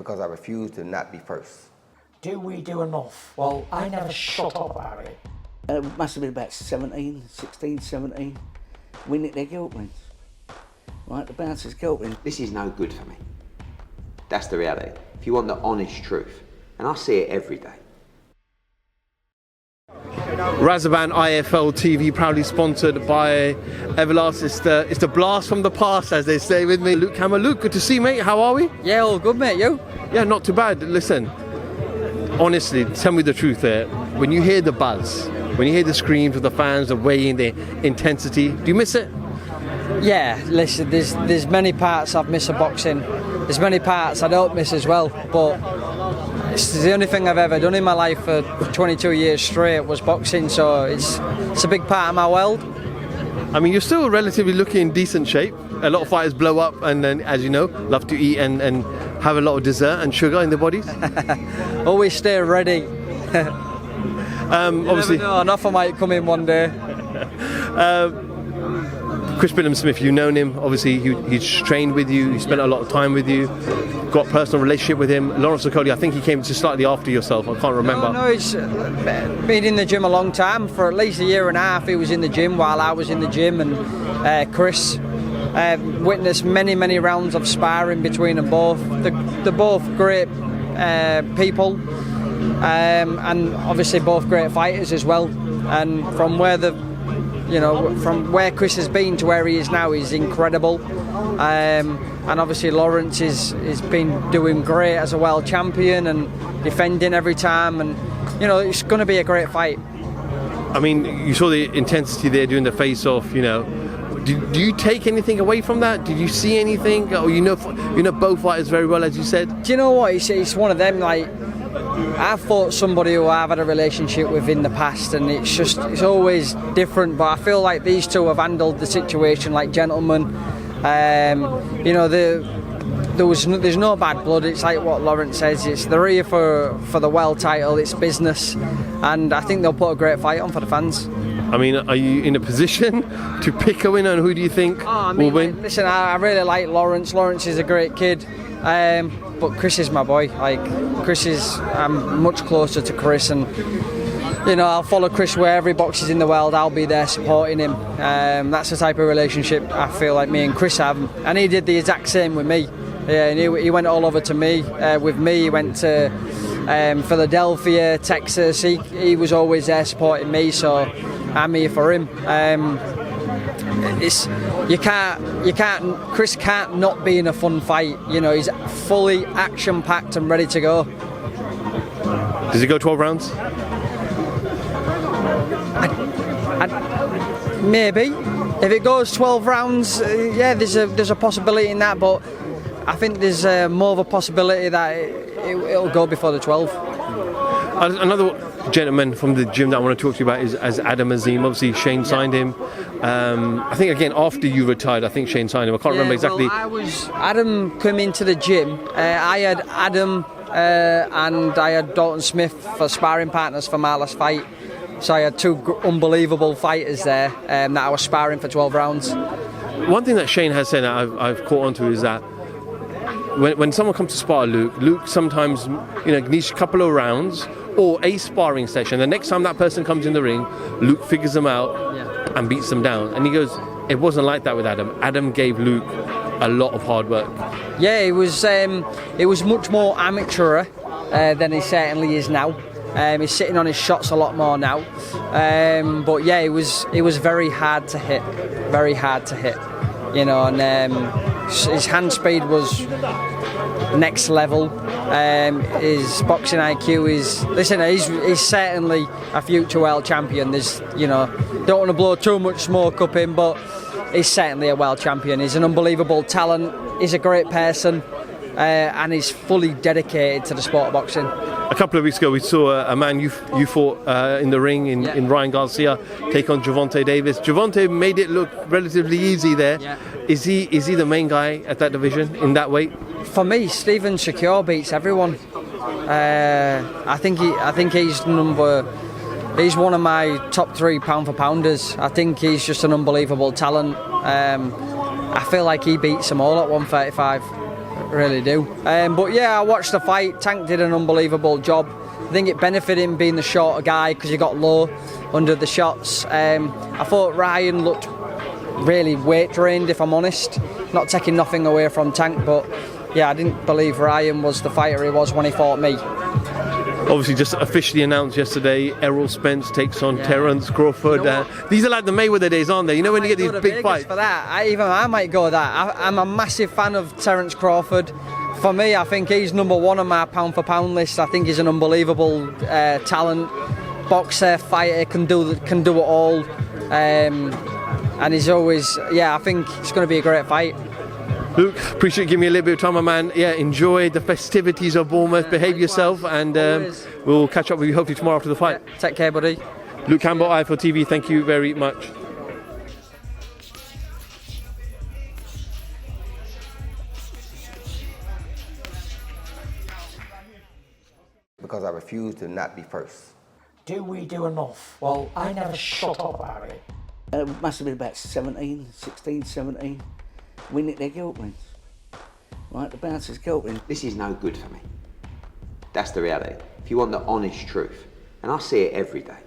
because I refuse to not be first. Do we do enough? Well, I never shut up about it. It must have been about 16, 17. We nicked their guilt rings. Right, the bouncer's guilt ring. This is no good for me. That's the reality. If you want the honest truth, and I see it every day. Razaban IFL TV, proudly sponsored by Everlast. It's the blast from the past, as they say with me. Luke Campbell. Luke, good to see you, mate. How are we? Yeah, all good, mate. You? Yeah, not too bad. Listen, honestly, tell me the truth there. When you hear the buzz, when you hear the screams of the fans, the weighing, the intensity, do you miss it? Yeah, listen, there's many parts I've missed of boxing. There's many parts I don't miss as well, but it's the only thing I've ever done in my life for 22 years straight was boxing, so it's a big part of my world. I mean, you're still relatively looking in decent shape. A lot of fighters blow up and then, as you know, love to eat and have a lot of dessert and sugar in their bodies. Always stay ready. Obviously, never know, an offer might come in one day. Billamsmith, you've known him, obviously he's trained with you, he spent a lot of time with you, got a personal relationship with him. Lawrence Okolie, I think he came just slightly after yourself, I can't remember. No, he's been in the gym a long time. For at least a year and a half he was in the gym while I was in the gym, and Chris witnessed many rounds of sparring between them both. They're both great people, and obviously both great fighters as well, and from where Chris has been to where he is now is incredible, and obviously Lawrence has been doing great as a world champion and defending every time, and it's going to be a great fight. I mean, you saw the intensity there during the face-off. Do you take anything away from that? Did you see anything? Or you know both fighters very well, as you said. Do you know what? It's one of them. Like, I've fought somebody who I've had a relationship with in the past, and it's always different. But I feel like these two have handled the situation like gentlemen. There's no bad blood. It's like what Lawrence says. They're here for the world title. It's business, and I think they'll put a great fight on for the fans. I mean, are you in a position to pick a winner, and who do you think will win? Listen, I really like Lawrence. Lawrence is a great kid, but Chris is my boy. I'm much closer to Chris, and I'll follow Chris wherever he boxes in the world. I'll be there supporting him. That's the type of relationship I feel like me and Chris have, and he did the exact same with me. Yeah, and he went all over to me with me. He went to Philadelphia, Texas. He was always there supporting me, so I'm here for him. Chris can't not be in a fun fight. He's fully action-packed and ready to go. Does he go 12 rounds? Maybe. If it goes 12 rounds, yeah, there's a possibility in that, but I think there's more of a possibility that it'll go before the 12. Another gentleman from the gym that I want to talk to you about is Azim. Obviously, Shane signed him. I think again after you retired. I think Shane signed him. I can't remember exactly. Adam came into the gym. I had Adam and I had Dalton Smith for sparring partners for my last fight. So I had two unbelievable fighters there that I was sparring for 12 rounds. One thing that Shane has said that I've caught on to is that when someone comes to spar Luke sometimes needs a couple of rounds or a sparring session. The next time that person comes in the ring, Luke figures them out and beats them down. And he goes, it wasn't like that with Adam. Adam gave Luke a lot of hard work. Yeah, it was much more amateur than he certainly is now. He's sitting on his shots a lot more now. But yeah, it was very hard to hit. Very hard to hit. And his hand speed was next level. His boxing IQ he's certainly a future world champion. Don't want to blow too much smoke up him, but he's certainly a world champion. He's an unbelievable talent. He's a great person, and he's fully dedicated to the sport of boxing. A couple of weeks ago, we saw a man you fought in the ring in Ryan Garcia take on Gervonta Davis. Gervonta made it look relatively easy there. Yeah. Is he the main guy at that division in that weight? For me, Stephen Shakur beats everyone. I think he's one of my top 3 pound for pounders. I think he's just an unbelievable talent. I feel like he beats them all at 135. really do. But yeah, I watched the fight. Tank did an unbelievable job. I think it benefited him being the shorter guy because he got low under the shots. I thought Ryan looked really weight drained, if I'm honest. Not taking nothing away from Tank, but yeah, I didn't believe Ryan was the fighter he was when he fought me. Obviously, just officially announced yesterday, Errol Spence takes on Terence Crawford. You know these are like the Mayweather days, aren't they? You know when you get these big fights. For that, I might go that. I'm a massive fan of Terence Crawford. For me, I think he's number one on my pound for pound list. I think he's an unbelievable talent, boxer, fighter, can do it all, and he's always, I think it's going to be a great fight. Luke, appreciate you giving me a little bit of time, my man. Yeah, enjoy the festivities of Bournemouth. Behave yourself, and we'll catch up with you hopefully tomorrow after the fight. Yeah, take care, buddy. Luke Campbell, IFL TV. Thank you very much. Because I refuse to not be first. Do we do enough? Well, I never shut up about it. It must have been about 17, 16, 17. We nicked their guilt rings. Right, the bouncer's guilt ring. This is no good for me. That's the reality. If you want the honest truth, and I see it every day,